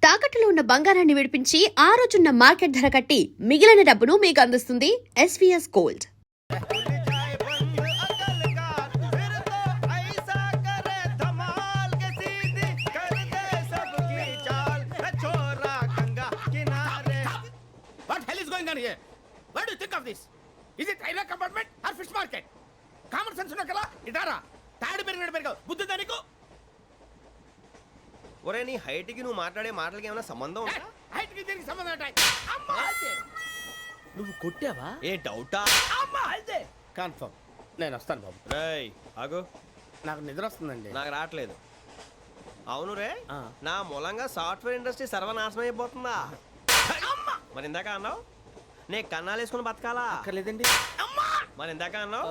తాకట్టులో ఉన్న బంగారాన్ని విడిపించి ఆ రోజున్న మార్కెట్ ధర కట్టి మిగిలిన డబ్బును మీకు అందిస్తుంది SVS gold. What hell is going on here? What do you think of this? Is it railway compartment or fish market? Common sense ఉన్న కదా ఇటారా తాడు పెరిగావు బుద్ధి దానికి. ఒరే నీ హైట్ కి నువ్వు మాట్లాడే మాటలకి ఏమైనా సంబంధం ఉందా? హైట్ కి దీనికి సంబంధం ఉంటాయి. అమ్మా నువ్వు కొట్టావా? ఏ డౌటా? అమ్మా అదే కన్ఫర్మ్. నేను వస్తాను బాబు. రేయ్ ఆగు, నాకు నిద్ర వస్తుందండి. నాకు రావట్లేదు. అవును రే, నా మూలంగా సాఫ్ట్వేర్ ఇండస్ట్రీ సర్వనాశనం అయిపోతుందా? మరి ఇందాక అన్నావు నే కన్నాలు వేసుకుని బతకాలా? అక్కర్లేదండి. మరి ఇందాక అన్నావు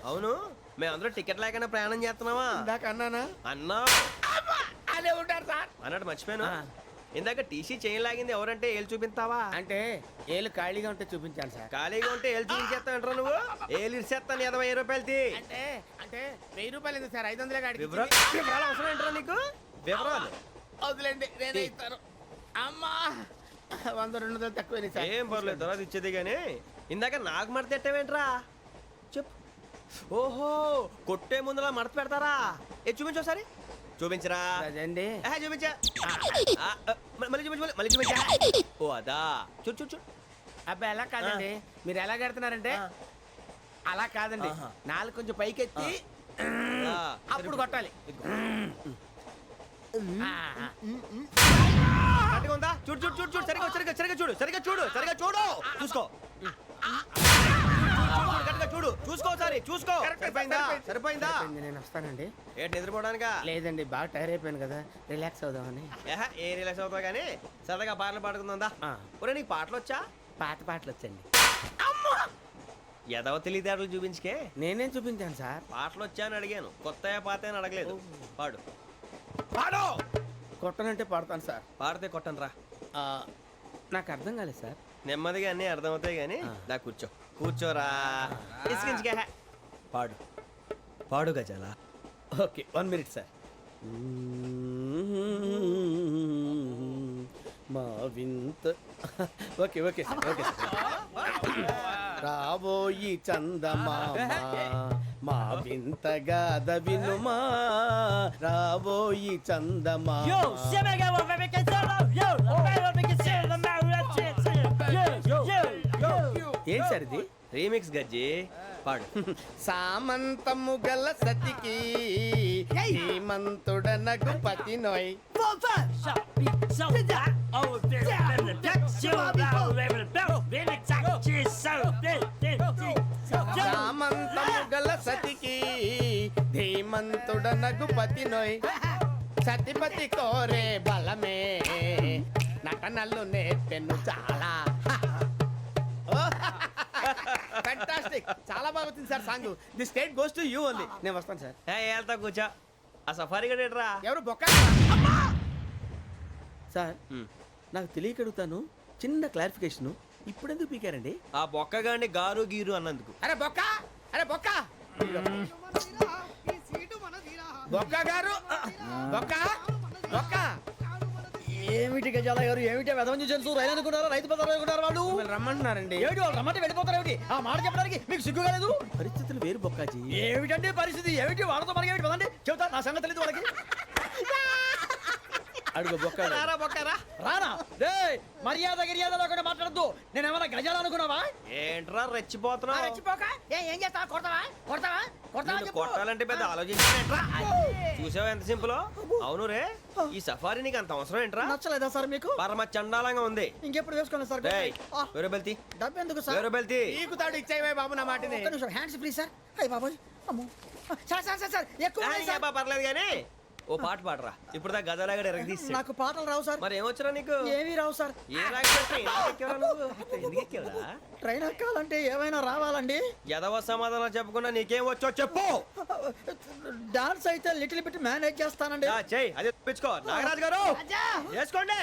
అవును మేమందరూ టికెట్ లేకనే ప్రయాణం చేస్తున్నావా? ఇందాక అన్నానా? అన్నావు. అదే ఉంటారు సార్ అన్నట్టు మర్చిపోయాను. ఇందాక టీసీ చేయి లాగింది ఎవరంటే ఏళ్ళు చూపిస్తావా? అంటే ఏళ్ళు ఖాళీగా ఉంటే చూపించాను సార్. ఖాళీగా ఉంటే ఏళ్ళు చూపించేస్తానంటారా నువ్వు? ఏళ్ళు ఇచ్చేస్తాను 20 రూపాయలు తీ. అంటే అంటే 1000 రూపాయలు ఎందుకు సార్? 500 కాడికి వివరాలు అవసరం ఏంటరా నీకు? వివరాలు వదిలేండి, నేనే ఇస్తాను. అమ్మా 100 200 తక్కువ సార్. ఏం పర్లేదు, తర్వాత ఇచ్చేది. కానీ ఇందాక నాకు మడత ఎట్టవేంట్రా చెప్పు. ఓహో, కొట్టే ముందులా మడత పెడతారా? ఏ చూపించు ఒకసారి. చూపించరా? అదండి. చూపించా. మళ్ళీ చూపించు, మళ్ళీ చూపించా. ఓ అదా, చూడు చూడు చూడు. అబ్బాయి ఎలా కాదండి, మీరు ఎలా కడుతున్నారంటే అలా కాదండి. నాలుగు కొంచెం పైకెత్తి అప్పుడు కొట్టాలి. కరెక్ట్గా ఉందా? చూడు చూడు చూడు చూడు, సరిగా సరిగా సరిగా చూడు, సరిగా చూడు, సరిగా చూడు, చూసుకో. కరెక్ట్గా చూడు, చూసుకో ఒకసారి, చూసుకో. సరిపోయిందా? సరిపోయిందా? నేను వస్తానండి. ఏంటి నిద్రపోవడానికా? లేదండి, బాగా టైర్ అయిపోయాను కదా, రిలాక్స్ అవుదామని. ఏ రిలాక్స్ అవుతావు కానీ సరదాగా పాటలు పాడుకుందా? ఒరే నీకు పాటలు వచ్చా? పాత పాటలు వచ్చండి. ఎదవ తెలివితేటలు చూపించుకే. నేనేం చూపించాను సార్? పాటలు వచ్చా అని అడిగాను, కొత్త పాత అని అడగలేదు. పాడు పాడు. కొట్టనంటే పాడతాను సార్. పాడితే కొట్టను రా. నాకు అర్థం కాలేదు సార్. నెమ్మదిగా అన్నీ అర్థమవుతాయి కానీ దా కూర్చో. కూర్చోరా. ఇసుకించుకే. పాడు పాడు గజాల. Okay, 1 minute sir. మా వింత. Okay okay sir, okay sir. రాబోయి చందమామ మా వింతగా దవినుమా, రాబోయి చందమామ. ఏం సార్ ఇది? రీమిక్స్ గజ్జి. పాడు. సామంతము గల సతికి హేమంతుడనగు పతి నోయ్. సామంతము గల సతికి ధీమంతుడనగు పతి నోయ్. సతిపతి కోరే బలమే నటనలు నేర్పెను చాలా. ఫ్యాంటాస్టిక్, చాలా బాగా వచ్చింది sir song. The state goes to you only. నేను వస్తాను సార్. వెళ్తా కూర్చో. ఆ సఫారీ గడేట్రా. ఎవరు బొక్క సార్? నాకు తెలియక అడుగుతాను, చిన్న క్లారిఫికేషన్. ఇప్పుడెందుకు పీకారండి? ఆ బొక్కగాండి గారు గీరు అన్నందుకు. అరే బొక్క, అరే బొక్క, బొక్క గారు, బొక్క బొక్క. ఏమిటి గజాల గారు, ఏమిటి వెదవం చూసారు? రైలు అనుకున్నారా? రైతు బజార్ అనుకున్నారు వాళ్ళు? రమ్మంటున్నారండి. ఏమిటి వాళ్ళు రమ్మంటే వెళ్ళిపోతారు? ఏమిటి ఆ మాట చెప్పడానికి మీకు సిగ్గు కాలేదు? పరిస్థితులు వేరు బొక్కాజీ. ఏమిటండి పరిస్థితి? ఏమిటి వాళ్ళతో మనకి ఏమిటి? పదండి చెబుతా, నా సంగతి తెలియదు వాళ్ళకి. అడుగు బొక్క. రారా బొక్కరా. రానా? రే మర్యాద గిర్యాద లేకుండా మాట్లాడద్దు. నేను ఏమన్నా గజాలు అనుకున్నావా? ఏంట్రా రెచ్చిపోతున్నావు? రెచ్చిపోక ఏం చేస్తావా? కొడతావా? కొడతావా? కొడతావా? నిన్ను కొట్టాలంటే పెద్ద ఆలోచించానేంట్రా? చూసావా ఎంత సింపుల్? అవును రే, ఈ సఫారీ నీకు అంత అవసరం ఏంట్రా? నచ్చలేదా సార్ మీకు? పరమ చండాలంగా ఉంది. ఇంకెప్పుడు వేసుకోండి సార్. వేరే బెల్తి, డబ్బు ఎందుకు సార్? వేరే బెల్తి. నీకు తాడు ఇచ్చాయి బాబు నా మాటని. ఒక్క నిమిషం, హ్యాండ్స్ ప్లీజ్ సార్. అయ్య బాబోయ్, అమ్మో సార్ సార్ సార్ సార్ ఎక్కువ ఉన్నాయి సార్. పర్లేదు కానీ ఓ పాట పాడరా. ఇప్పుడు దా గజాలగడ ఎరగదీసి. నాకు పాటలు రావు సార్. మరి ఏమొచ్చరా నీకు? ఏమీ రావు సార్. ఏ రాకెవరా? ట్రైన్ ఎక్కాలంటే ఏమైనా రావాలండి. ఎదవ సమాధానం చెప్పకుండా నీకేం వచ్చో చెప్పు. డాన్స్ అయితే లిటిల్ బిట్ మేనేజ్ చేస్తానండి. చెయ్యి, అదే తెప్పించుకో. నాగరాజు గారు వేసుకోండి.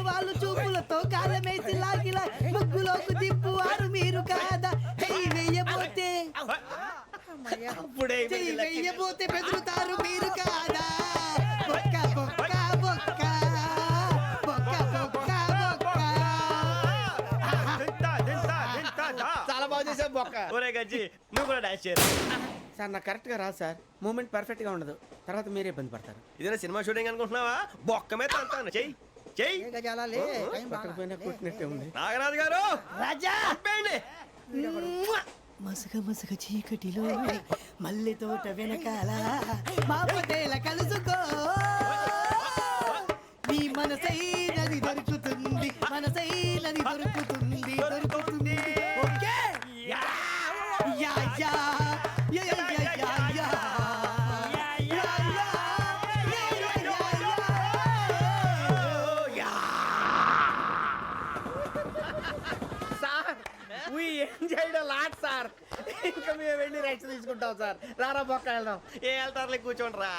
వాళ్ళు చూపులతో కాలమేసి లాగిలా ముగ్గులోకి దిప్పువారు మీరు కాదా? వేయబోతే అప్పుడే వెయ్యబోతే బెదురుతారు మీరు కాదా బొక్క బొక్క బొక్క బొక్క బొక్క బొక్క. చాలా బాగా చేసావు బొక్క. ఒరే గజ్జి నువ్వు కూడా డాన్స్ చేయరు. సార్ నాకు కరెక్ట్ గా రాదు సార్. మూమెంట్ పర్ఫెక్ట్ గా ఉండదు, తర్వాత మీరే ఇబ్బంది పడతారు. ఇదేనా సినిమా షూటింగ్ అనుకుంటున్నావా? బొక్క మీద అంటాను. చెయ్యి చెయ్యి. ఏ గజాలాలే, టైం బాగా. పక్కన పోయినా కొట్టినట్టే ఉంది. నాగరాజు గారు రాజా ఆపేయండి. మసగ మసగ చీకటిలో మల్లె తోట వెనకాల మాపటేల కలుసుకో నీ మనసైనది దొరుకుతుంది మనసైనది దొరుకుతుంది దొరుకుతుంది okay yeah yeah yeah yeah yeah yeah yeah yeah yeah yeah. Sir we enjoyed a lot sir. ఇంకా మేము వెళ్ళి రెస్ట్ తీసుకుంటాం సార్. రారా బొక్క వెళ్దాం. ఏ వెళ్తారులే కూర్చోండి రా.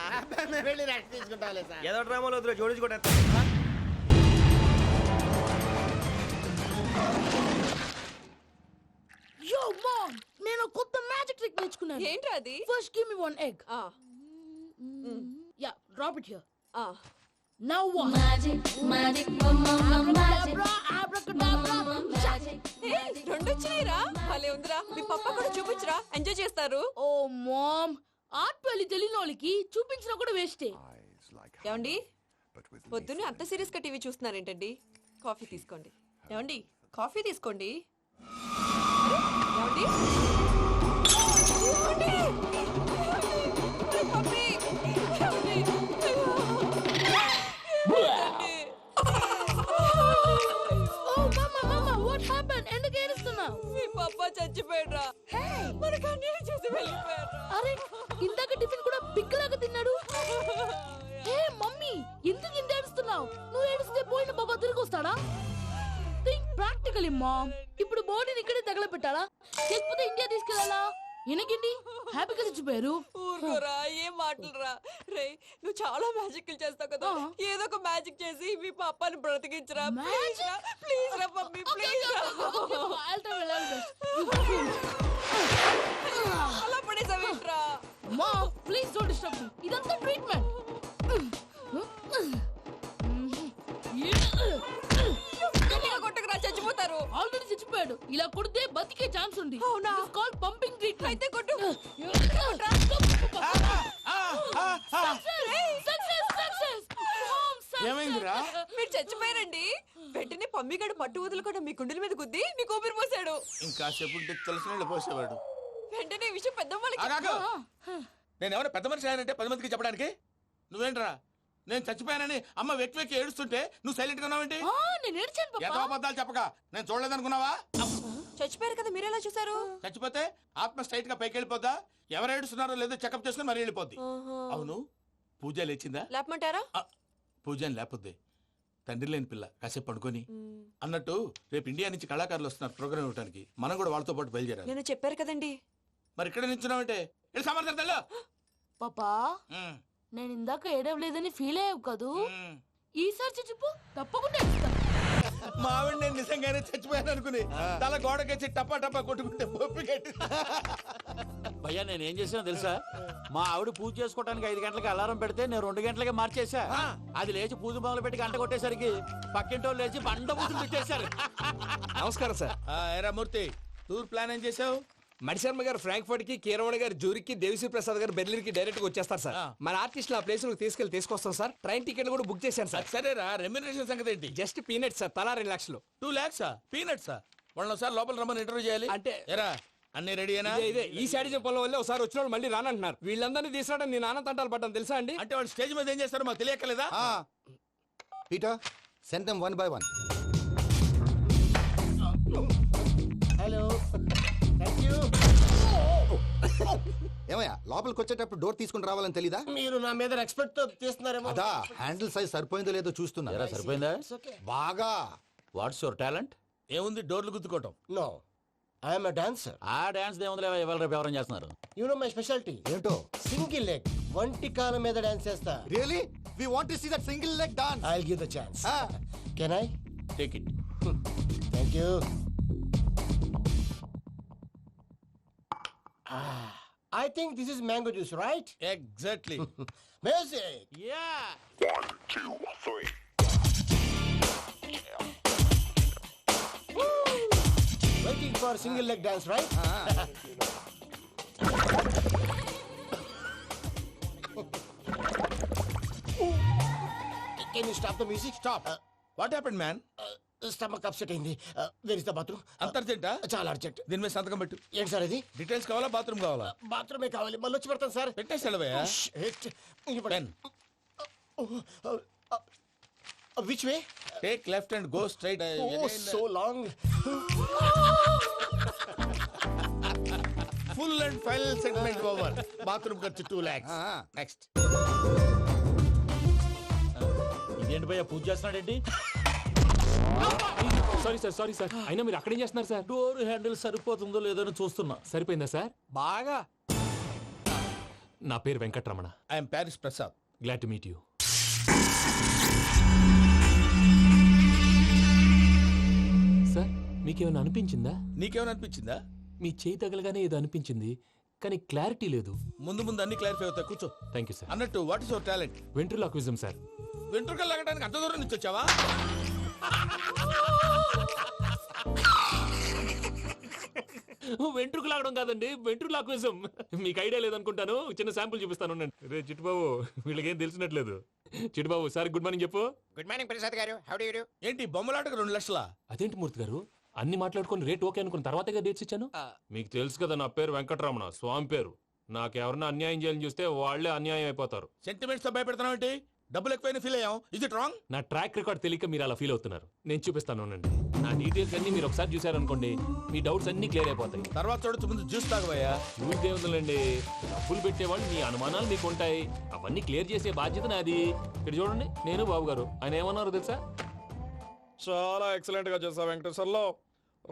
మేము వెళ్ళి రెస్ట్ తీసుకుంటాంలే సార్. ఏదో డ్రామాలో వద్దు జోడించుకుంటా. Yo, mom! నేను కొత్త మ్యాజిక్ ట్రిక్ నేర్చుకున్నాను. ఏంట్రా అది? First give me one egg. ఆ, Yeah, drop it here. ఆ. Now what? Magic, magic, mama, magic, Abracadabra, abracadabra. magic. ఏయ్, రెండు వచ్చినాయిరా. భలే ఉందిరా. మీ పప్ప కూడా చూపించరా, ఎంజాయ్ చేస్తారు. Oh, mom. ఆర్ట్ పెళ్లి తెలియని వాళ్ళకి చూపించినా కూడా వేస్టే. ఏమండి పొద్దున్నే అంత సీరియస్ గా టీవీ చూస్తున్నారేంటండి? కాఫీ తీసుకోండి. ఏమండి కాఫీ తీసుకోండి. అరే, ఏమండి? ఏమండి? అరే, పప్పి! ఏమండి? ఏమండి? Oh, mama, what happened? ఎందుకు ఏడుస్తున్నావు? మీ పప్ప చచ్చిపోయాడురా. మనకు అన్యాయం చేసి వెళ్ళిపోయాడురా. అరే, ఇందాక టిఫిన్ కూడా పిక్కలాగా తిన్నాడు. హే మమ్మీ, ఎందుకు ఇంత ఏడుస్తున్నావు? నువ్వు ఏడిస్తే పోయిన బాబా తిరిగి వస్తాడా? Think practically mom. ఇప్పుడు బాడీని ఇక్కడే తగలబెట్టాలా లేకపోతే ఇండియా తీసుకెళ్ళాలా? ఎనకండి హ్యాపీగా చచ్చిపోయారు. ఊరుకోరా, ఏం మాటలురా. రే, నువ్వు చాలా మ్యాజిక్లు చేస్తావు కదా, ఏదో ఒక మ్యాజిక్ చేసి మీ పాపాని బ్రతికించరా. ప్లీజ్ రా, ప్లీజ్ రా మమ్మీ, ప్లీజ్ రా. అలా పడేసావేంట్రా? Mom please don't disturb me. ఇదంతా ట్రీట్మెంట్. గట్టిగా కొట్టకురా, చచ్చిపోతారు. ఆల్రెడీ చచ్చిపోయాడు. ఇలా కొడితే బతికే ఛాన్స్ ఉంది. అవునా? Call pumping treatment. అయితే కొట్టు. ఏమైందిరా? మీరు చచ్చిపోయారండి. వెంటనే పమ్మిగాడు మట్టు వదులుకుండా మీ గుండెల మీద గుద్ది మీకు ఊపిరి పోసాడు. ఇంకా సేపు తెలిసిన పోసేవాడు. వెంటనే ఈ విషయం పెద్ద ఆగాగు. నేను ఎవరైనా పెద్ద మనిషి అయ్యానంటే 10 మందికి చెప్పడానికి? నువ్వేంట్రా నేను చచ్చిపోయానని అమ్మ వెక్కి వెక్కి ఏడుస్తుంటే నువ్వు సైలెంట్ గా ఉన్నావేంటి? నేను ఏడ్చాను ఎంత పాపా. అబద్ధాలు చెప్పక నేను చూడలేదనుకున్నావా? చచ్చిపోయారు కదా, మీరెలా చూసారు? చచ్చిపోతే ఆత్మ స్ట్రైట్ గా పైకి వెళ్ళిపోద్దా? ఎవరు ఏడుస్తున్నారో లేదో చెకప్ చేసుకుని మరీ వెళ్ళిపోద్ది. అవును, పూజ లేచిందా? లేపమంటారా? పూజ అని లేకపోద్ది. తండ్రి లేని పిల్ల కాసేపు పడుకొని అన్నట్టు రేపు ఇండియా నుంచి కళాకారులు వస్తున్నారు ప్రోగ్రామ్ ఇవ్వడానికి. మనం కూడా వాళ్ళతో పాటు బయలుదేరాలి. నేను చెప్పారు కదండి. మరి ఇక్కడ నిల్చున్నావంటే సమర్థన పాపా నేను ఇందాక ఏడవలేదని ఫీల్ అయ్యావు కదూ. ఈసారి చచ్చిపో, తప్పకుండా ఏడుస్తా. మావిడ నేను నిజంగానే చచ్చిపోయాను అనుకుని తల గోడకొచ్చి టపా టపా కొట్టుకుంటే పొప్పి కట్టి. భయ్యా నేనేం చేసానో తెలుసా? మా ఆవిడ పూజ చేసుకోవడానికి 5 గంటలకి అలారం పెడితే నేను 2 గంటలకే మార్చేసా. అది లేచి పూజ మొదలు పెట్టి గంట కొట్టేసరికి పక్కింటోళ్ళు లేచి బండ పూజలు పెట్టేశారు. నమస్కారం సార్. ఏరా మూర్తి, టూర్ ప్లాన్ ఏం చేసావు? మణిశర్మ గారు ఫ్రాంక్ఫర్ట్ కి, కీరవాణి గారు జూరిక్ కి, దేవిశ్రీ ప్రసాద్ గారు బెర్లిన్ కి డైరెక్ట్ గా వచ్చేస్తారు సార్. మన ఆర్టిస్ట్ ఆ ప్లేస్ తీసుకొస్తాం సార్. ట్రైన్ టికెట్ కూడా బుక్ చేశాను సార్. సరేరా, రెమ్యూనరేషన్ సంగతి ఏంటి? జస్ట్ పీనట్స్ సార్, తలా 2 లక్షలు. 2 lakhs పీనట్సా? వాళ్ళని ఒకసారి లోపల రమ్మని ఇంటర్వ్యూ చేయాలి. అంటే ఎరా అన్ని రెడీ అయినా? ఇదే ఈ శాడిజం పనుల వల్లే ఒకసారి వచ్చిన వాళ్ళు మళ్ళీ రానంటున్నారు. వీళ్ళందరినీ తీసుకురావడం నేను నాన్న తంటాలు పడ్డాను తెలుసా అండి. అంటే వాళ్ళు స్టేజ్ మీద ఏం చేస్తారో మాకు తెలియక్కలేదా? Peter, send them one by one. Hello thank you. ఏమయ్యా లోపలికి వచ్చేటప్పుడు డోర్ తీసుకుని రావాలని తెలీదా? మీరు నా మీద ఎక్స్పెక్ట్ తో తీస్తున్నారేమో. అదా హ్యాండిల్ సైజ్ సరిపోయిందో లేదో చూస్తున్నా. ఎరా సరిపోయిందా? బాగా. What's your talent? ఏముంది, డోర్లు గుద్దుకోవటం. No I'm a dancer. ఆ డాన్స్ దేవుందిలే, ఇవాళ రేపు ఎవరైనా చేస్తున్నారు. You know my speciality. ఏంటో? సింగిల్ లెగ్, వంటి కాలం మీద డాన్స్ చేస్తా. Really we want to see that single leg dance. I will give the chance. Can I? Take it. Thank you. I think this is mango juice, right? Exactly. Music. Yeah Waiting for single leg dance, right? Can you stop the music? Stop. What happened man? Stomach upset అయింది. Where is the bathroom? అంత అర్జెంటా? చాలా urgent. దీని మీద సంతకం పెట్టు. ఏంటి sir ఇది? Details కావాలా బాత్రూమ్ కావాలా? బాత్రూమే కావాలి. మళ్ళీ వచ్చి పెడతాను సార్. పెట్టేసి వెళ్ళవయ్యా. Pen. Which way? Take left and go straight. Oh, so long. Full and final segment over. Bathroom ఖర్చు 2 lakhs. నెక్స్ట్. ఇదేంటి భయ్యా పూజ చేస్తున్నాడేంటి? సారీ సార్ అయినా మీరు అక్కడేం చేస్తున్నారు సార్? డోర్ హ్యాండిల్ సరిపోతుందో లేదో అని చూస్తున్నా. సరిపోయిందా సార్? బాగా. నా పేరు Venkataramana. I'm Paris Prasad. Glad to meet you. Sir మీకేమైనా అనిపించిందా? నీకేమైనా అనిపించిందా? మీ చేయి తగలగానే ఏదో అనిపించింది కానీ క్లారిటీ లేదు. ముందు ముందు అన్ని క్లారిఫై అవుతాయి. కూర్చో. Thank you sir. అన్నట్టు what is your talent? Ventriloquism sir. వెంట్రుకలు లాగడానికి అంత దూరం నుంచి వచ్చావా? వెంట్రుకు లాగడం కాదండి, వెంట్రులాక్విజం. మీకు ఐడియా లేదనుకుంటాను. చిన్న శాంపుల్ చూపిస్తాను. రే చిట్టుబాబు, వీళ్ళకేం తెలిసినట్లేదు. చిట్టుబాబు సార్ గుడ్ మార్నింగ్ చెప్పు. Good morning Prasad garu. How do you do? ఏంటి బొమ్మలాటకు 2 లక్షలా? అదేంటి మూర్తి గారు, అన్ని మాట్లాడుకొని రేట్ ఓకే అనుకున్న తర్వాతగా డేట్స్ ఇచ్చాను. మీకు తెలుసు కదా నా పేరు వెంకటరమణ, స్వామి పేరు. నాకెవరన్నా అన్యాయం చేయాలని చూస్తే వాళ్ళే అన్యాయం అయిపోతారు. సెంటిమెంట్స్ తో భయపెడతావు ఏంటి? డబ్బులు ఎక్కువైనా ఫీల్ అయ్యాం. Is it wrong? నా ట్రాక్ రికార్డ్ తెలియక మీరు అలా ఫీల్ అవుతున్నారు. నేను చూపిస్తాను ఉండండి. నా డీటెయిల్స్ అన్ని మీరు ఒకసారి చూసారనుకోండి, మీ డౌట్స్ అన్ని క్లియర్ అయిపోతాయి. తర్వాత చూడొచ్చు, ముందు జ్యూస్ తాగబోయా. చూస్తే ఉందండి, డబ్బులు పెట్టేవాళ్ళు మీ అనుమానాలు మీకు ఉంటాయి. అవన్నీ క్లియర్ చేసే బాధ్యత నాది. ఇక్కడ చూడండి, నేను బాబు గారు. ఆయన ఏమన్నారో తెలుసా? చాలా ఎక్సలెంట్ గా చేసావు వెంకటేశ్వర్లో.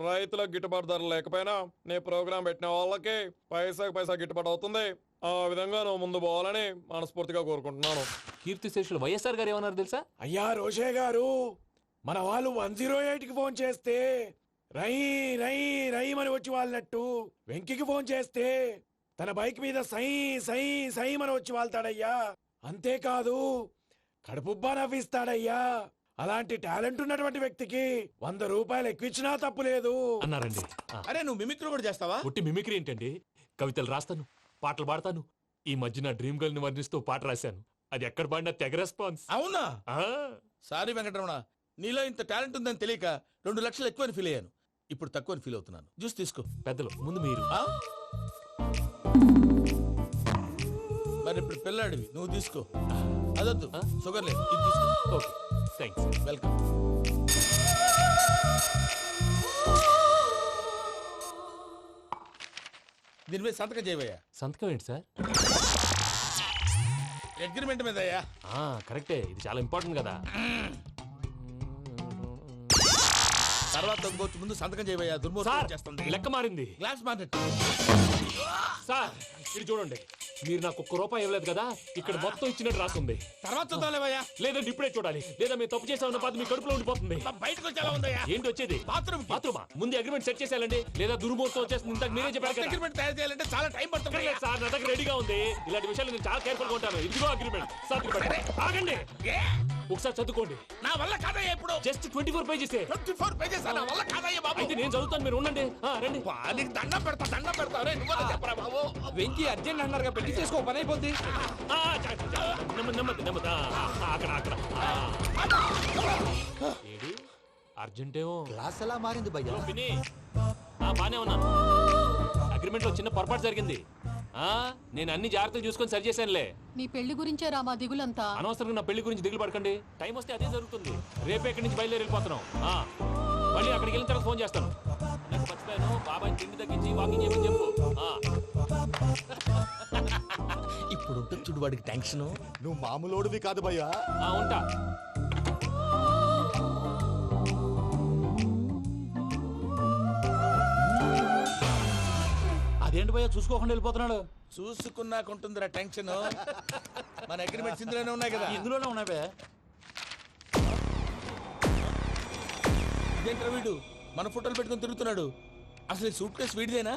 రైతులకు గిట్టుబాటు ధర లేకపోయినా నీ ప్రోగ్రాం పెట్టిన వాళ్ళకి పైసాకి పైసా గిట్టుబాటు అవుతుంది. ఆ విధంగా నువ్వు ముందు పోవాలని మనస్ఫూర్తిగా కోరుకుంటున్నాను. కీర్తి శేషులు వైఎస్ఆర్ గారు ఏమన్నారు తెలుసా? అయ్యా రోషే గారు, మన వాళ్ళు 108కి ఫోన్ చేస్తే రై రై రై అని వచ్చి వాళ్ళనట్టు వెంకికి ఫోన్ చేస్తే తన బైక్ మీద సై సై సై అని వచ్చి వాళ్తాడయ్యా. అంతేకాదు కడుపుబ్బా నవ్విస్తాడయ్యా. అలాంటి టాలెంట్ ఉన్నటువంటి వ్యక్తికి 100 రూపాయలు ఎక్కువిచ్చినా తప్పు లేదు అన్నారండి. అరే నువ్వు మిమిక్రీ కూడా చేస్తావా? పుట్టి మిమిక్రీ ఏంటండి? కవితలు రాస్తాను, పాటలు పాడతాను. ఈ మధ్య నా డ్రీమ్ గర్ల్ ని వర్ణిస్తూ పాట రాశాను. అది ఎక్కడ పాడినా తెగ రెస్పాన్స్. అవునా? సారీ వెంకటరమణ, నీలో ఇంత టాలెంట్ ఉందని తెలియక 2 లక్షలు ఎక్కువని ఫీల్ అయ్యాను. ఇప్పుడు తక్కువని ఫీల్ అవుతున్నాను. జ్యూస్ తీసుకో. పెద్దలు ముందు మీరు. మరి ఇప్పుడు పిల్లాడివి, నువ్వు తీసుకో. అదొద్దు, షుగర్ లేదు, ఇది తీసుకో. Okay thanks. వెల్కమ్. దీని మీద సంతకం చేయవయ్యా. సంతకం ఏంటి సార్? అగ్రిమెంట్ మీద అయ్యా. కరెక్టే, ఇది చాలా ఇంపార్టెంట్ కదా. తర్వాత తగ్గుకోవచ్చు, ముందు సంతకం చేయవయ్యా. దుర్మోహం చేస్తుంది. లెక్క మారింది. Glass market. సార్ ఇది చూడండి, మీరు నాకు 1 రూపాయి ఇవ్వలేదు కదా, ఇక్కడ మొత్తం ఇచ్చినట్టు రాస్తుంది. తర్వాత చూద్దాంలేవయ్యా. లేదంటే ఇప్పుడే చూడాలి, లేదా మీరు తప్పు చేసామన్న బాధ మీ కడుపులో ఉండిపోతుంది. బయటకు వచ్చేలా ఉందయ్యా. ఏంటి వచ్చేది? బాత్రూమా? ముందు అగ్రిమెంట్ సెట్ చేసేయాలండి, లేదా దుర్మూర్తం వచ్చేస్తుంది. ఇంతకు మీరే చెప్పారు కదా. అగ్రిమెంట్ తయారు చేయాలంటే చాలా టైం పడుతుంది. లేదు సార్, నా దగ్గర రెడీగా ఉంది. ఇలాంటి విషయాలు నేను చాలా కేర్ఫుల్ గా ఉంటాను. ఇదిగో అగ్రిమెంట్. ఆగండి, ఒకసారి చదువుకోండి. నా వల్ల కాదయ్యా. ఇప్పుడు జస్ట్ 24 పేజెస్. 24 పేజెస్ నా వల్ల కాదయ్యా బాబు. అయితే నేను చదువుతాను, మీరు ఉండండి. రండి. నీకు దండం పెడతా. రే నువ్వు చెప్పరా బాబు. వెంకీ అర్జెంట్ అన్నారుగా, పెళ్లి చేసుకో, పని అయిపోద్ది. నెమ్మది. అక్కడ ఏడి అర్జెంటేమో. క్లాస్ ఎలా మారింది భయ్యా? పిన్ని, బానే ఉన్నాను. అగ్రిమెంట్ లో చిన్న పొరపాటు జరిగింది. నేను అన్ని జాగ్రత్తలు చూసుకొని సరి చేశానులే. నీ పెళ్లి గురించే రా మా దిగులంతా. అనవసరంగా నా పెళ్లి గురించి దిగులు పడకండి. టైం వస్తే అదే జరుగుతుంది. రేపే ఇక్కడి నుంచి బయలుదేరి వెళ్ళిపోతున్నాం. మళ్ళీ అక్కడికి వెళ్ళిన తర్వాత ఫోన్ చేస్తాను. నాకు మర్చిపోయాను, బాబాయ్ తిండి తగ్గించి వాకింగ్ చేయమని చెప్పు. ఇప్పుడు ఉంటుంది చూడు వాడికి టెన్షన్. నువ్వు మామూలోడివి కాదు భయ్యా. ఉంటా. అదేంటి భయ్యా చూసుకోకుండా వెళ్ళిపోతున్నాడు? చూసుకున్నాకుంటుందిరా టెన్షన్. మన అగ్రిమెంట్స్ ఇందులోనే ఉన్నాయి కదా. ఇందులోనే ఉన్నాయి బే. ఇదేంట్రా వీడు మన ఫోటోలు పెట్టుకొని తిరుగుతున్నాడు? అసలు సూట్ కేసు వీడిదేనా?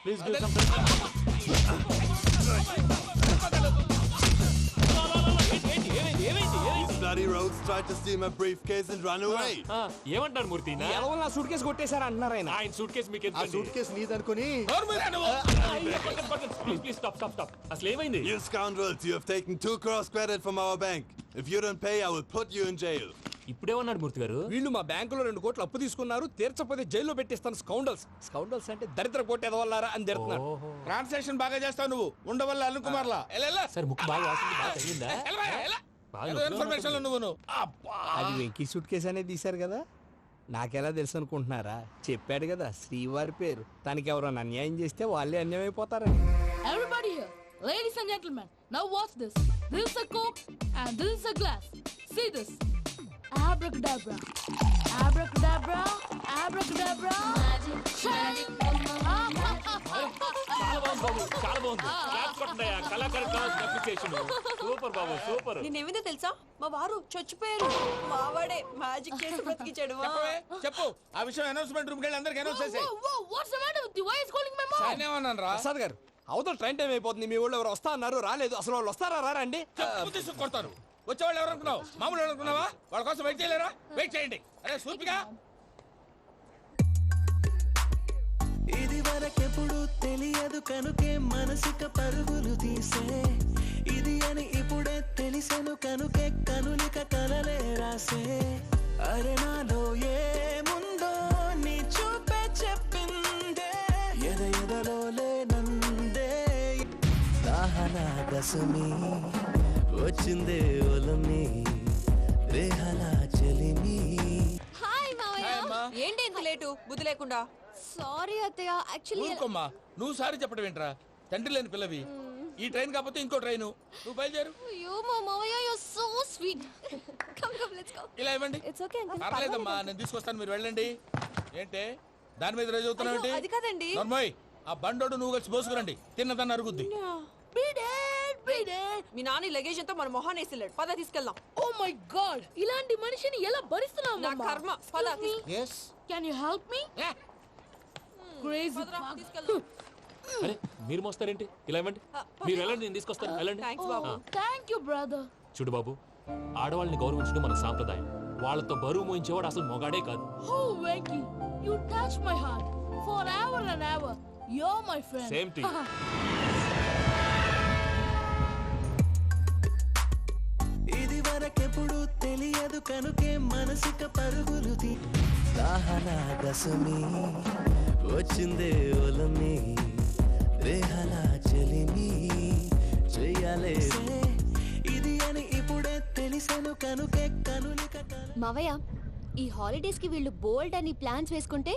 Please give some bloody rogues tried to steal my briefcase and run away. ఏమంటారు మూర్తి నా సూట్ కేసు కొట్టేశారా అన్నారు ఆయన. ఆయన సూట్ కేసు మీకు ఆ సూట్ కేసు నీదనుకుని ప్లీజ్ స్టాప్ అసలు ఏమైంది? You scoundrels, you have taken 2 crores credit from our bank. If you don't pay, I will put you in jail. ఇప్పుడేమన్నాడు మూర్తి గారు? వీళ్ళు మా బ్యాంకులో 2 కోట్లు అప్పు తీసుకున్నారు, తీర్చపోతే జైల్లో పెట్టిస్తాను. స్కౌండల్స్ అంటే దరిద్ర కొట్టేదవల్లారా అని తిడుతున్నారు. ట్రాన్సాక్షన్ బాగా చేస్తావు నువ్వు ఉండవల్ల అరుణ్ కుమార్ లా సరే ముక్కు బాగా వాసింది, బాగా తగిలిందా? బాగా ఇన్ఫర్మేషన్ నువ్వు అది వెంకీ సూట్ కేసు అనేది తీశారు కదా, నాకెలా తెలుసు అనుకుంటున్నారా? చెప్పాడు కదా శ్రీవారి పేరు. తనకి ఎవరైనా అన్యాయం చేస్తే వాళ్ళే అన్యాయం అయిపోతారని. Everybody here, ladies and gentlemen, now watch this. This is a Coke and this is a glass. See this. Abracadabra. Abracadabra. Abracadabra. చాలా బాగుంది బాబు, చాలా బాగుంది. క్లాప్స్ కొట్టండి, కళాకారు అప్రిసియేషన్. సూపర్ బాబు, సూపర్. నేనేమిందో తెలుసా, మా వారు చచ్చిపోయారు, మావాడే మ్యాజిక్ చేసి బ్రతికించాడు. చెప్పు ఆ విషయం అనౌన్స్మెంట్ రూమ్ కెళ్ళి అందరికి అనౌన్స్ చేసేయ్. Whoa, what's the matter with you? Why is calling my mom? నేనేమన్నాను రా? ప్రసాద్ గారు, అవతల ట్రైన్ టైం అయిపోతుంది. మీ ఊళ్ళో ఎవరు వస్తా అన్నారు, రాలేదు. అసలు వాళ్ళు వస్తారా రారా అండి? చెప్పు తీసుకు కొడతారు. వచ్చేవాళ్ళు ఎవరు అనుకున్నావు? మామూలు ఎవరు అనుకున్నావా? వాళ్ళ కోసం వెయిట్ చేయలేరా? వెయిట్ చేయండి. అరే సూపిగా ఇది వరకెప్పుడు తెలియదు కనుకే మనసిక పరుగులు తీసే, ఇది అని ఇప్పుడే తెలిసెను కనుకే కనులిక కలలే రాసే. అరే నాలో ఏముందో నీ చూపే చెప్పిందే, ఎదలో లేనందే. దాహనా దశమి వచ్చిందే ఒలమి, రేహలా చెలిమి. హాయ్ మావయ్య. ఏంటి ఇంత లేటు, బుద్ధి లేకుండా? సారీ అత్తయ్య, యాక్చువల్లీ ఊరుకోమ్మా. నువ్వు సారీ చెప్పడం ఏంట్రా? తండ్రి లేని పిల్లవి. ఈ ట్రైన్ కాకపోతే ఇంకో ట్రైన్. నువ్వు బయలుదేరు. అయ్యో మా మావయ్య, you are so sweet. Come let's go. ఇలా ఇవ్వండి. It's okay uncle. పర్లేదమ్మా, నేను తీసుకొస్తాను, మీరు వెళ్ళండి. ఏంటే దాని మీద రోజు అవుతున్నావు ఏంటి? అది కాదండి. నర్మోయ్, ఆ బండోడు నువ్వు కలిసి పోసుకురండి. తిన్నదాన్ని అరుగుద్ది. మీ నాని లగేజ్ అంతా మన మొహాన్ వేసిల్లాడు. పద తీసుకెళ్దాం. Oh my god, ఇలాంటి మనిషిని ఎలా భరిస్తున్నావు నా మమ్మా? కర్మ. పద yes Can you help me? Crazy. తీసుకెళ్దాం. అరే మీరు మోస్తారేంటి? ఇలా ఇవ్వండి, మీరు వెళ్ళండి, నేను తీసుకొస్తాను. వెళ్ళండి. Thanks Babu. Thank you brother. చూడు బాబు, ఆడవాళ్ళని గౌరవించడం మన సాంప్రదాయం. వాళ్ళతో బరువు మోయించేవాడు అసలు మొగాడే కాదు. Oh Venky, you touch my heart forever and ever. You're my friend. Same to you. ఇది వరకెప్పుడు తెలియదు కనుకే మనసిక పరుగులు దాహనా దశమి వచ్చిందే ఒలమి, రేహలా చెలిమి చెయ్యాలే. ఇది అని ఇప్పుడే తెలిసెను కనుకే కనులిక మావయ్య, ఈ హాలిడేస్ కి వీళ్ళు బోల్డ్ అని ప్లాన్స్ వేసుకుంటే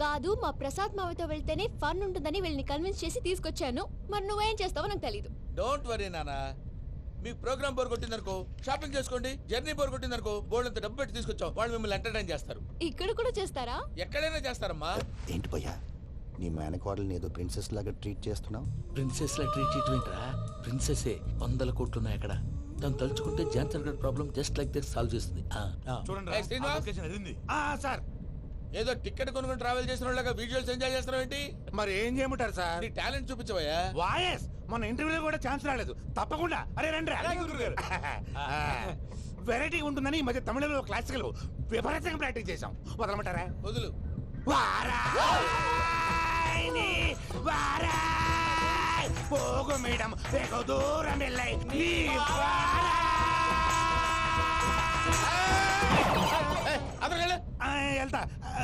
కాదు మా ప్రసాద్ మావయ్యతో వెళ్తేనే ఫన్ ఉంటుందని వీళ్ళని కన్విన్స్ చేసి తీసుకొచ్చాను. మరి నువ్వేం చేస్తావో నాకు తెలీదు. డోంట్ వరీ నానా. మీకు ప్రోగ్రామ్ బోర్ కొట్టిందనుకో షాపింగ్ చేసుకోండి. జర్నీ బోర్ కొట్టిందనుకో బోర్డు అంత డబ్బు పెట్టి తీసుకొచ్చాం. వాళ్ళు మిమ్మల్ని ఎంటర్టైన్ చేస్తారు. ఇక్కడ కూడా చేస్తారా? ఎక్కడైనా చేస్తారమ్మా. ఏంటి భయ్యా, నీ మేనకోడల్ని ఏదో ప్రిన్సెస్ లాగా ట్రీట్ చేస్తున్నావు? ప్రిన్సెస్ లా ట్రీట్ చేయటమేంట్రా? ప్రిన్సెసే 100 కోట్లు ఉన్నాయి అక్కడ. తను తలుచుకుంటే జాన్సన్ గడ్ problem just like that solve చేస్తుంది. ఏయ్, శ్రీనివాస్. సార్, ఏదో టికెట్ కొనుక్కొని ట్రావెల్ చేసిన వాళ్ళగా విజువల్స్ ఎంజాయ్ చేస్తున్నావు ఏంటి? మరి ఏం చేయమంటారు సార్? నీ టాలెంట్ చూపించవయ్యా. వాయస్ మన ఇంటర్వ్యూలో కూడా ఛాన్స్ రాలేదు. తప్పకుండా అరే రండి. వెరైటీ ఉంటుందని ఈ మధ్య తమిళంలో క్లాసికల్ విపరీతంగా ప్రాక్టీస్ చేశాం. వదలమంటారా? వదులు. పోగు మేడం వెగు దూరం వెళ్ళై వెళ్తా.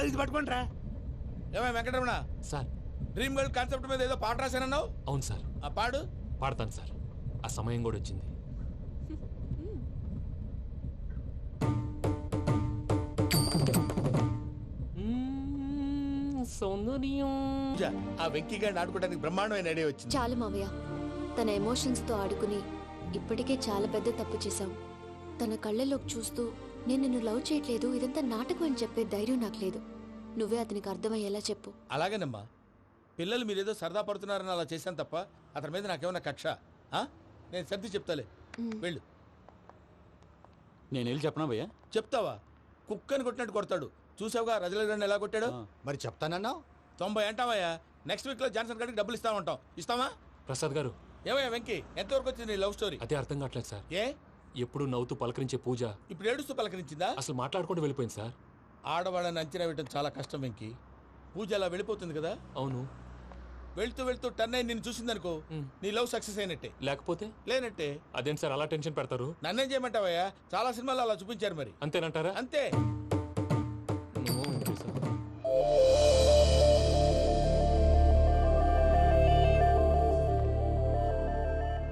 ఇది పట్టుకుంటారా? ఏమై Venkataramana, sir. Dream girl concept మీద ఏదో పాట రాశానన్నావు. అవును సార్. ఆ పాడు. పాడతాను సార్, ఆ సమయం కూడా వచ్చింది. సౌందర్యం. ఆ వెంకీ గారిని ఆడుకోవడానికి బ్రహ్మాండమైన ఐడియా వచ్చింది. చాలు మావయ్య, తన ఎమోషన్స్ తో ఆడుకుని ఇప్పటికే చాలా పెద్ద తప్పు చేశావు. తన కళ్ళలోకి చూస్తూ నేను నిన్ను లవ్ చేయట్లేదు, ఇదంతా నాటకం అని చెప్పే ధైర్యం నాకు లేదు. నువ్వే అతనికి అర్థమయ్యేలా చెప్పు. అలాగేనమ్మా. పిల్లలు మీరేదో సరదా పడుతున్నారని అలా చేశాను తప్ప అతని మీద నాకేమన్నా కక్ష? నేను సర్ది చెప్తాలే, వెళ్ళు. నేను వెళ్ళి చెప్పనా భయ్యా? చెప్తావా? కుక్కని కొట్టినట్టు కొడతాడు. చూసావుగా రజలగడ్డ ఎలా కొట్టాడు. మరి చెప్తానన్నావు. 90 అంటావయ్యా. నెక్స్ట్ వీక్ లో జాన్సన్ గారికి డబ్బులు ఇస్తామంటాం. ఇస్తావా? ప్రసాద్ గారు, ఏమయ్యా వెంకీ, ఎంతవరకు వచ్చింది నీ లవ్ స్టోరీ? అదే అర్థం కావట్లేదు సార్. ఏ ఎప్పుడు నవ్వుతూ పలకరించే పూజ ఇప్పుడు ఏడుస్తూ పలకరించిందా? అసలు మాట్లాడుకుంటూ వెళ్ళిపోయింది సార్. ఆడవాళ్ళని అంచనా వేయడం చాలా కష్టం వెంకీ. పూజ అలా వెళ్ళిపోతుంది కదా. అవును. వెళ్తూ వెళ్తూ టర్న్ అయి నిన్ను చూసిందనుకో, నీ లవ్ సక్సెస్ అయినట్టే. లేకపోతే లేనట్టే. అదేంటి సార్ అలా టెన్షన్ పెడతారు? నన్నేం చేయమంటావయ్యా, చాలా సినిమాలు అలా చూపించారు మరి. అంతేనంటారా? అంతే.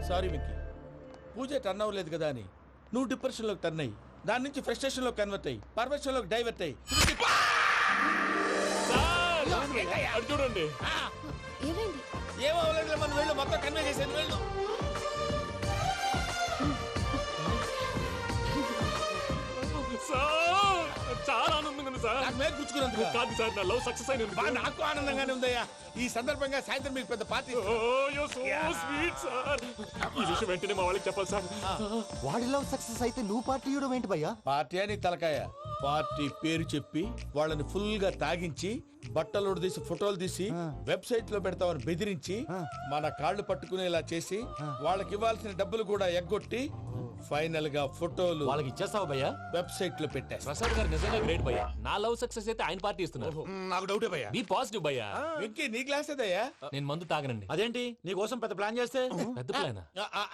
సారీ వెంకీ, పూజ టర్న్ అవ్వలేదు కదా అని నువ్వు డిప్రెషన్ లోకి టర్న్ అయ్యి, దాని నుంచి ఫ్రస్ట్రేషన్ లో కన్వర్ట్ అయ్యి, పర్వర్షన్ లోకి డైవర్ట్ అయ్యి. చూడండి. ఏమైంది? ఏమవ్వలేదు, మనం వెళ్ళు, మొత్తం కన్వే చేసేది వెళ్ళు. చాలా ఆనందంగా ఉంది సార్. నాకు మీద కూర్చుకున్నందుకు కాదు సార్, నా లవ్ సక్సెస్ అయినందుకు. నాకు ఆనందంగానే ఉందయ్యా. ఈ సందర్భంగా సాయంత్రం మీకు పెద్ద పార్టీ. Sweet sir. ఈ విషయం వెంటనే మా వాళ్ళకి చెప్పాలి సార్. వాడి లవ్ సక్సెస్ అయితే నువ్వు పార్టీ ఇవ్వడం ఏంటి భయ్యా? పార్టీ అని తలకాయ. పార్టీ పేరు చెప్పి వాళ్ళని ఫుల్ గా తాగించి, బట్టలు తీసి ఫోటోలు తీసి వెబ్సైట్ లో పెడతామని బెదిరించి, మన కాళ్ళు పట్టుకునేలా చేసి, వాళ్ళకి ఇవ్వాల్సిన డబ్బులు కూడా ఎగ్గొట్టి, ఫైనల్ గా ఫోటోలు వాళ్ళకి ఇచ్చేస్తావా భయ్యా? వెబ్సైట్ లో పెట్టేస్తా. ప్రసాద్ గారు నిజంగా గ్రేట్ భయ్యా. నా లవ్ సక్సెస్ అయితే ఆయన పార్టీ ఇస్తున్నారు. నాకు డౌటే భయ్యా. బీ పాజిటివ్ భయ్యా. వెంకీ నీ గ్లాస్ ఏదయ్యా? నేను మందు తాగనండి. అదేంటి నీ కోసం పెద్ద ప్లాన్ చేస్తే? పెద్ద ప్లాన్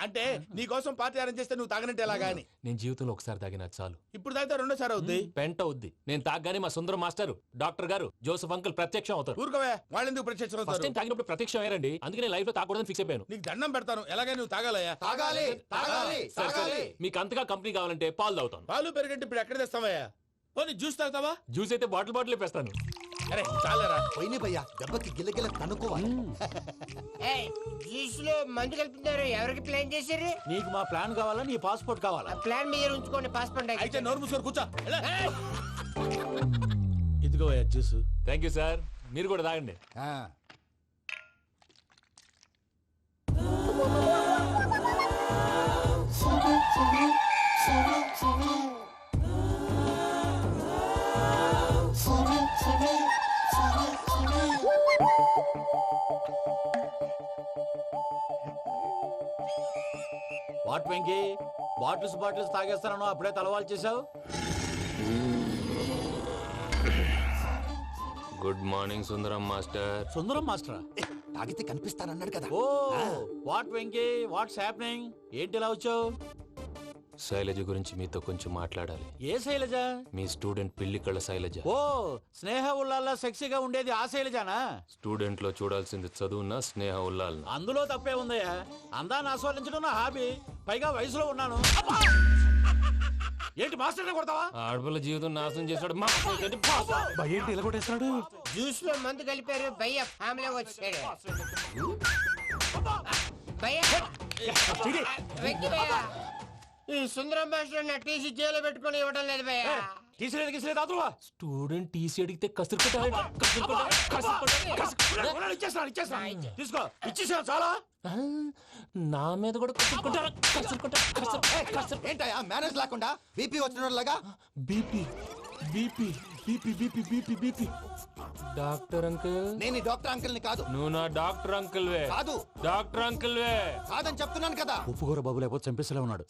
అంటే నీ కోసం పార్టీ అరేంజ్ చేస్తే నువ్వు తాగనంటే ఎలాగా అని. నేను జీవితంలో ఒకసారి తాగినా చాలు. ఇప్పుడు తాగితే రెండోసారి అవుద్ది. పెంట అవుద్ది. నేను తాగగానే మా సుందరం మాస్టర్, డాక్టర్ గారు, జోసెఫ్ అంకుల్ ప్రత్యక్షం అవుతారు. ఊరుకోవే, వాళ్ళు ఎందుకు ప్రత్యక్షం ఫస్ట్ అవుతారు? టైం తాగినప్పుడు ప్రత్యక్షం అయ్యారండి. అందుకే లైఫ్ లో తాగకూడదని ఫిక్స్ అయిపోయాను. నీకు దండం పెడతాను, ఎలాగైనా నువ్వు తాగాలయ్యా. తాగాలి తాగాలి సరే, సరే. తాగాలి. మీకు అంతగా కంపెనీ కావాలంటే పాలు తాగుతాను. పాలు పెరిగంటే ఇప్పుడు ఎక్కడ తెస్తావయ్యా? పోనీ జ్యూస్ తాగుతావా? జ్యూస్ అయితే బాటిల్ పెస్తాను. అరే చాలరా. పోయినే భయ్యా, దెబ్బకి గిల్లగిల్ల కనుక్కోవాలి. జ్యూస్ లో మందు కలుపుతున్నారు. ఎవరికి ప్లాన్ చేశారు? నీకు మా ప్లాన్ కావాలా, నీ పాస్పోర్ట్ కావాలా? ప్లాన్ మీద ఉంచుకోండి, పాస్పోర్ట్ అయితే నోరు మూసుకొని కూర్చో. ఇదిగో జ్యూస్. Thank you sir. మీరు కూడా తాగండి. వాట్ వెంకీ, బాటిల్స్ తాగేస్తానో అప్పుడే తలవాలు చేసావు. Good morning Sundaram master. Sundaram మాస్టరా? తాగితే కనిపిస్తానన్నాడు కదా. Oh what Venky, what's happening? ఏంటి ఇలా వచ్చావు? శైలజ గురించి మీతో కొంచెం మాట్లాడాలి. ఏ శైలజ? మీ స్టూడెంట్ పిల్లి కళ్ళ శైలజ. ఓ స్నేహ ఉల్లాల్లో సెక్సీగా ఉండేది ఆ శైలజానా? స్టూడెంట్ లో చూడాల్సింది చదువున స్నేహ ఉల్లాల్. అందులో తప్పే ఉందయ్యా. అందాన్ని ఆస్వాదించడం నా హాబీ. పైగా వయసులో ఉన్నాను. ఏంటి మాస్టర్ కొడతావా? ఆడపిల్ల జీవితం నాశనం చేశాడు. ఏంటి ఇలా కొట్టేస్తున్నాడు? జ్యూస్ లో మందు కలిపారు. భయ్య ఫ్యామిలీ వచ్చాడు. ఈ సుందరం మాస్టర్ నా టీసీ జైలు పెట్టుకుని ఇవ్వడం లేదు భయ్య. తీసిలేదు స్టూడెంట్ టీసీ అడిగితే కసురు తీసుకో, ఇచ్చేసాను చాలా. నా మీద కూడా ఏంటయ్యా మేనేజ్ లేకుండా బీపీ వచ్చినలాగా? BP BP BP BP BP BP. Doctor uncle, నేను ఈ డాక్టర్ అంకుల్ ని కాదు. నువ్వు నా డాక్టర్ అంకుల్ వే. కాదు డాక్టర్ అంకుల్ వే. కాదని చెప్తున్నాను కదా. ఉప్పుకూర బాబు లేకపోతే చంపేసేలా ఉన్నాడు.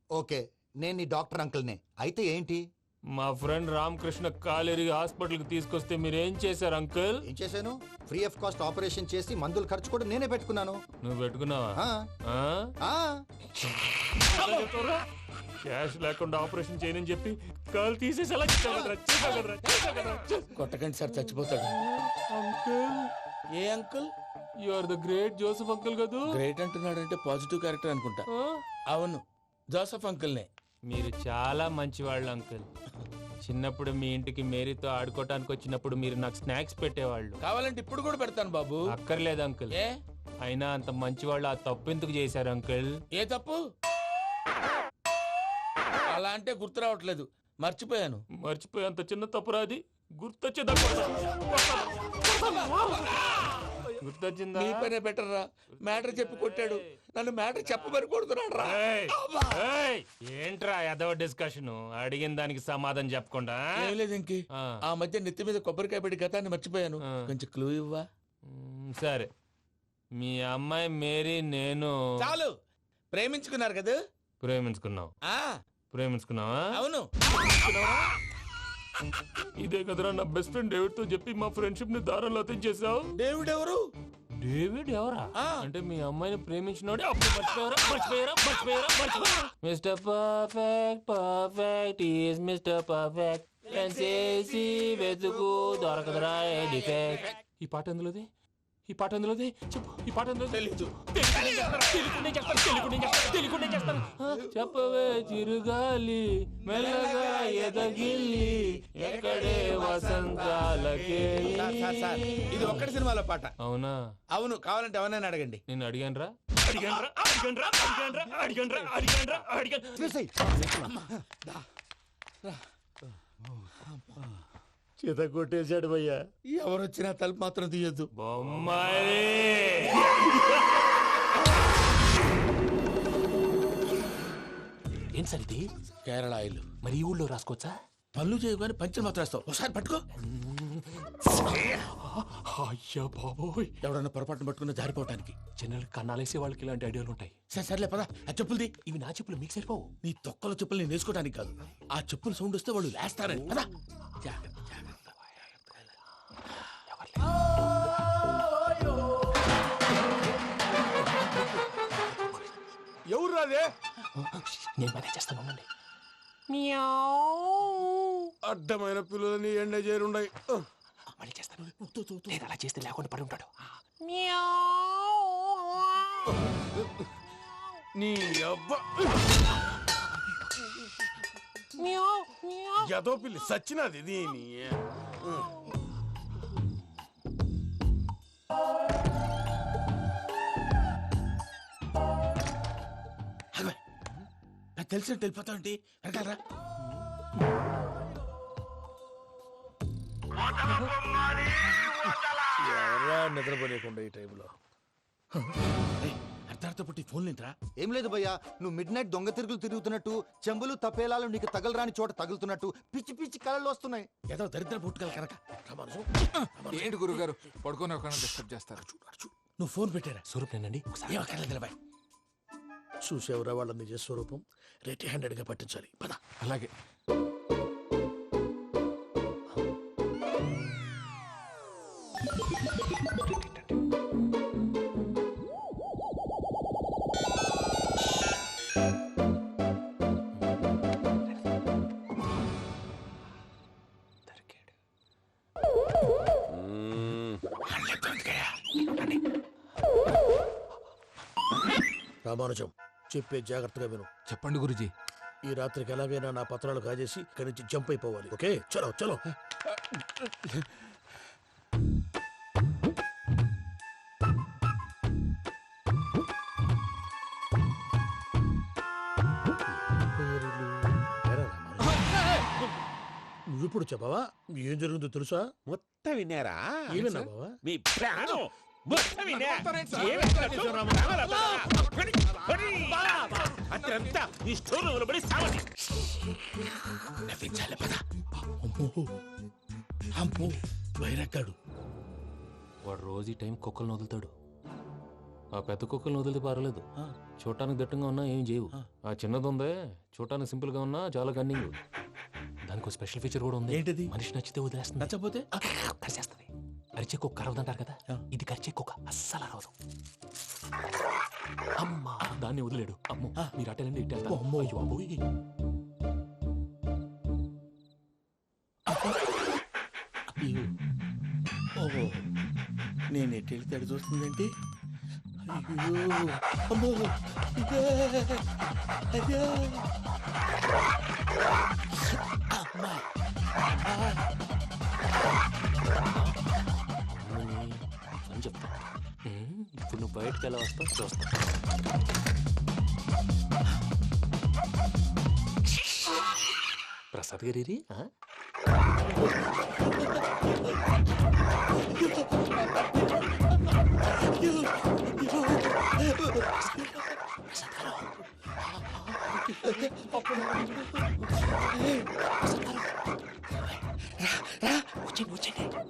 ఓకే, నేను ఈ డాక్టర్ అంకుల్ నే. అయితే ఏంటి? మా ఫ్రెండ్ రామకృష్ణ కాలేరికి హాస్పిటల్ కి తీసుకొస్తే మీరేం చేశారు అంకుల్? ఏం చేశాను? ఫ్రీ ఆఫ్ కాస్ట్ ఆపరేషన్ చేసి మందుల ఖర్చు కూడా నేనే పెట్టుకున్నాను. నువ్వు పెట్టుకున్నావా? క్యాష్ లేకుండా ఆపరేషన్ చేయనని చెప్పి కాల్ తీసేసి అలా కొట్టకండి సార్, చచ్చిపోతాడు. అంకుల్, ఏ uncle? You are the great Joseph uncle కదా. గ్రేట్ అంటున్నాడంటే పాజిటివ్ క్యారెక్టర్ అనుకుంటా. అవును, జోసెఫ్ అంకుల్నే. మీరు చాలా మంచివాళ్ళు అంకుల్. చిన్నప్పుడు మీ ఇంటికి మేరీతో ఆడుకోవటానికి వచ్చినప్పుడు మీరు నాకు స్నాక్స్ పెట్టేవాళ్ళు. కావాలంటే ఇప్పుడు కూడా పెడతాను బాబు. అక్కర్లేదు అంకుల్. ఏ అయినా అంత మంచివాళ్ళు ఆ తప్పు ఎందుకు చేశారు అంకుల్? ఏ తప్పు? అలా అంటే గుర్తు రావట్లేదు, మర్చిపోయాను. మర్చిపోయేంత చిన్న తప్పురాది గుర్తొచ్చేదా? గుర్తొచ్చిందా నీ పనే బెటర్ రా. మ్యాటర్ చెప్పి కొట్టాడు, నన్ను మ్యాటర్ చెప్పమని కొడుతున్నాడు రా. ఏయ్, ఏయ్, ఏంట్రా ఎదవ డిస్కషన్? అడిగిన దానికి సమాధానం చెప్పకుండా ఏం లేదు ఇంకి, ఆ మధ్య నెత్తి మీద కొబ్బరికాయ పెట్టి గతాన్ని మర్చిపోయాను. కొంచెం క్లూ ఇవ్వా? సరే, మీ అమ్మాయి మేరీ నేను చాలు, ప్రేమించుకున్నారు కదా. ప్రేమించుకున్నావు. ప్రేమించుకున్నావా? అవును. ఇదే కదరా నా బెస్ట్ ఫ్రెండ్ డేవిడ్ తో చెప్పి మా ఫ్రెండ్షిప్ ని దారంలో తెచ్చేసావు. డేవిడ్ ఎవరు? డేవిడ్ ఎవరా? అంటే మీ అమ్మాయిని ప్రేమించినోడే. అప్పుడు మర్చిపోయారా? Mister perfect, perfect is mister perfect. చేసి వెతుకు దొరకదురా డిఫెక్ట్. ఈ పాట ఎందులోది? ఈ పాట ఎందులోది? చెప్పు, ఈ పాట ఎందులో? తెలీదు. చెప్పవే చిరుగాలి మెల్లగా ఎదగిల్లి ఎక్కడే వసంతాలకే. ఇది ఒక్కటి సినిమాలో పాట. అవునా? అవును. కావాలంటే ఎవరైనా అడగండి. నేను అడిగాను రా. చేత కొట్టేశాడు భయ్యా. ఎవరొచ్చినా తలుపు మాత్రం తీయొద్దు. బొమ్మాయి ఏం సార్ ఇది? కేరళ ఆయిల్. మరి ఈ ఊళ్ళో రాసుకోవచ్చా? పళ్ళు చేయగానే పంచలు మాత్రం వేస్తావు. ఒకసారి పట్టుకో. అయ్యా బాబోయ్, ఎవడన్నా పొరపాటున పట్టుకున్న జారిపోవటానికి. జనరల్ కన్నాలేసే వాళ్ళకి ఇలాంటి ఐడియాలు ఉంటాయి. సర్లే పదా, ఆ చెప్పులది. ఇవి నా చెప్పులు మీకు సరిపోవు. నీ తొక్కల చెప్పులు నేను వేసుకోవడానికి కాదు, ఆ చెప్పులు సౌండ్ వస్తే వాళ్ళు లేస్తారని. పదా. ఎవరు రాదే? నేను మేనేజ్ చేస్తాను, ఉండండి. అడ్డమైన పిల్లలని ఎండ చేరుండయి. మళ్ళీ చేస్తాను. లేదు, అలా చేస్తే లేకుండా పడి ఉంటాడు. నీ అబ్బ ఎదో పిల్లి సచ్చినది దీని. నాకు తెలిసినట్టు వెళ్ళిపోతావంటి. వెనకాలరా. ఎవరా నిద్రపోలేకుండా ఈ టైంలో? అర్ధార్థ పుట్టి ఫోన్ లేంట్రా. ఏం లేదు భయ్యా, నువ్వు మిడ్ నైట్ దొంగ తిరుగులు తిరుగుతున్నట్టు, చెంబులు తపేలాలు నీకు తగలరాని చోట తగులుతున్నట్టు పిచ్చి పిచ్చి కళలు వస్తున్నాయి. ఏదో దరిద్ర పుట్టుకల కనుక. ఏంటి గురుగారు పడుకొని ఒక డిస్టర్బ్ చేస్తారు? నువ్వు ఫోన్ పెట్టారా? స్వరూపేనండి, ఏమక్కర్లేదు. చూసేవరా వాళ్ళ నిజ స్వరూపం. రెట్టి హ్యాండెడ్ గా పట్టించాలి. పద. అలాగే. రామానుజం, చెప్పే జాగ్రత్తగా విను. చెప్పండి గురుజీ. ఈ రాత్రికి ఎలాగైనా నా పత్రాలు కాజేసి ఇక్కడి నుంచి జంప్ అయిపోవాలి. ఓకే, చలో చలో. నువ్విప్పుడు చెప్పవా? ఏం జరుగుతుందో తెలుసా? మొత్తం విన్నారా? ఏమన్నా బావా? మీ ప్రాణం మొత్తం విన్నా. అత్యంతా ఈ స్టోర్ పడి సావని. నవ్వించాలి. పద. అమ్మో అమ్మో, వైరక్కాడు. వాడు రోజు ఈ టైం కుక్కలను వదులుతాడు. ఆ పెద్ద కుక్కలను వదిలితే పర్వాలేదు, చూడటానికి దట్టంగా ఉన్నా ఏం చేయవు. ఆ చిన్నది ఉందే, చూడటానికి సింపుల్ గా ఉన్నా చాలా కన్నింగ్. దానికి స్పెషల్ ఫీచర్ కూడా ఉంది. ఏంటిది? మనిషి నచ్చితే వదిలేస్తుంది, నచ్చపోతే కరిచేస్తుంది. కరిచే కుక్క అరవదంటారు కదా, ఇది కరిచే కుక్క అస్సలు అరవదు. అమ్మా, దాన్ని వదిలేడు. అమ్మో, మీరు అటెండి ఇట్టే. అమ్మో. అయ్యో అమ్మోయ్. ఓహో, నేను ఎటు వెళ్తే అటు చూస్తుందేంటి? అయ్యో అమ్మో, ఇదే అయ్యో అమ్మా. అని చెప్తా. ఇప్పుడు నువ్వు బయటకు ఎలా వస్తావు చూస్తా. ప్రసాద్ గారి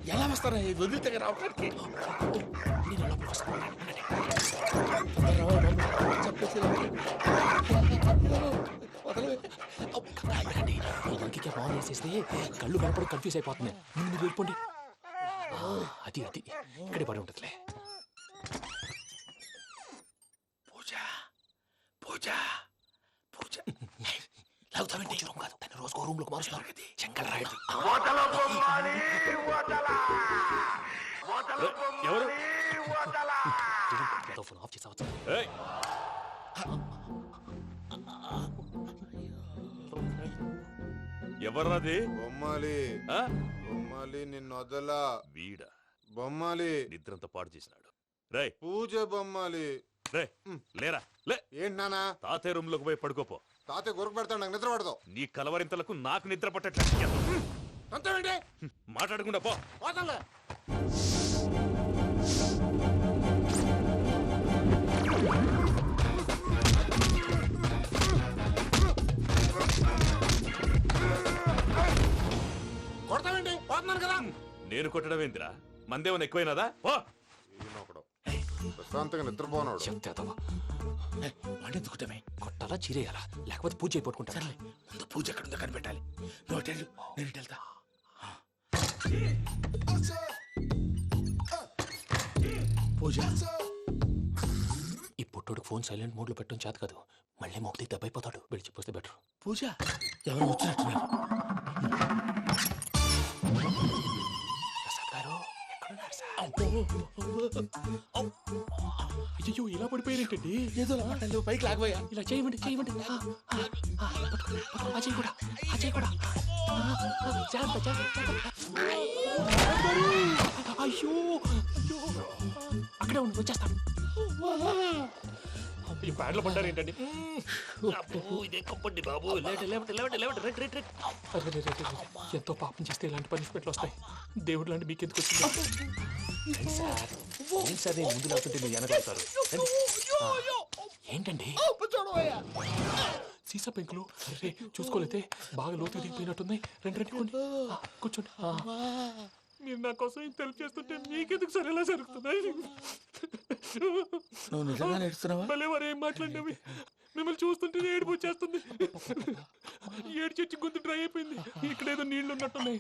ఎలా వస్తారా ఇది వదిలితే రావడానికి వెంకికి ఫోన్ చేసేస్తే కళ్ళు కనపడి కన్ఫ్యూజ్ అయిపోతుంది ముందు మీరు వెళ్ళిపోండి అది అది ఇక్కడే పడి ఉంటుందిలే పూజ పూజ పూజ లాగుతామంటే రూమ్ కాదు తన రోజుకో రూమ్ లోకి మారుస్తున్నారు కదా చెంకల రాయడు ఎవరు ఫోన్ ఆఫ్ చేసావచ్చు ఎవర్రాది బొమ్మాలి బొమ్మాలి నిన్ను వదలా వీడ బొమ్మాలి నిద్రంతా పాడు చేసినాడు రే పూజ బొమ్మాలి రే లేరా లే ఏంటి నానా తాతయ్య రూమ్ లోకి పోయి పడుకోపో తాతయ్య గురకు పెడతాడు నాకు నిద్ర పడతావు నీ కలవరింతలకు నాకు నిద్ర పట్టట్లేదు అంతేంటి మాట్లాడకుండా పో పోతాలే కొడతావేంటి పోతున్నాను కదా నేను కొట్టడం ఏంటిరా మందేమన్నా ఎక్కువైనదా పో ఈయనొకడు ప్రశాంతంగా నిద్రపోనాడు వాడెందుకుంటామే కొట్టాలా చీరేయాలా లేకపోతే పూజ అయిపోట్టుకుంటా ముందు పూజ ఎక్కడుందో కనిపెట్టాలి నువ్వు అటు వెళ్ళు, నేను ఇటు వెళ్తా పూజ ఈ పుట్టోడు ఫోన్ సైలెంట్ మోడ్ లో పెట్టడం చేత కాదు మళ్ళీ మొక్కి దెబ్బైపోతాడు వెళ్ళి చెప్పొస్తే బెటర్ పూజ ఎవరు వచ్చినట్టున్నారు ప్రసాద్ గారు ఎక్కడున్నారు సార్ అయ్యో ఇలా పడిపోయారేంటండి ఏదో మాట్లాడలేవు పైకి లాగబోయా ఇలా చేయమండి చేయమండి అజయ్ కూడా అజయ్ కూడా జాగ్రత్త జాగ్రత్త అయ్యో అయ్యో అక్కడే ఉండి వచ్చేస్తాను ఈ బ్యాడ్లో పడ్డారు ఏంటండి ఇదే కంపండి బాబు ఎంతో పాపం చేస్తే ఇలాంటి పనిష్మెంట్లు వస్తాయి దేవుడు లాంటి మీకెందుకు వచ్చింది సార్ నేను ముందు లేకుంటే మీరు వెనకాడతారు ఏంటండి సీసా పెంకులు అరే చూసుకోలేతే బాగా లోతు దిగిపోయినట్టున్నాయి రండి రండి కొండి కూర్చోండి మీరు నా కోసం ఇంత హెల్ప్ చేస్తుంటే మీకెందుకు సరే ఎలా జరుగుతున్నాయి నువ్వు నిజంగా నేర్చుతున్నావా మళ్ళీ వారు ఏం మాట్లాడినవి మిమ్మల్ని చూస్తుంటే ఏడుపు వచ్చేస్తుంది ఏడు చచ్చి గొంతు డ్రై అయిపోయింది ఇక్కడ ఏదో నీళ్లు ఉన్నట్టున్నాయి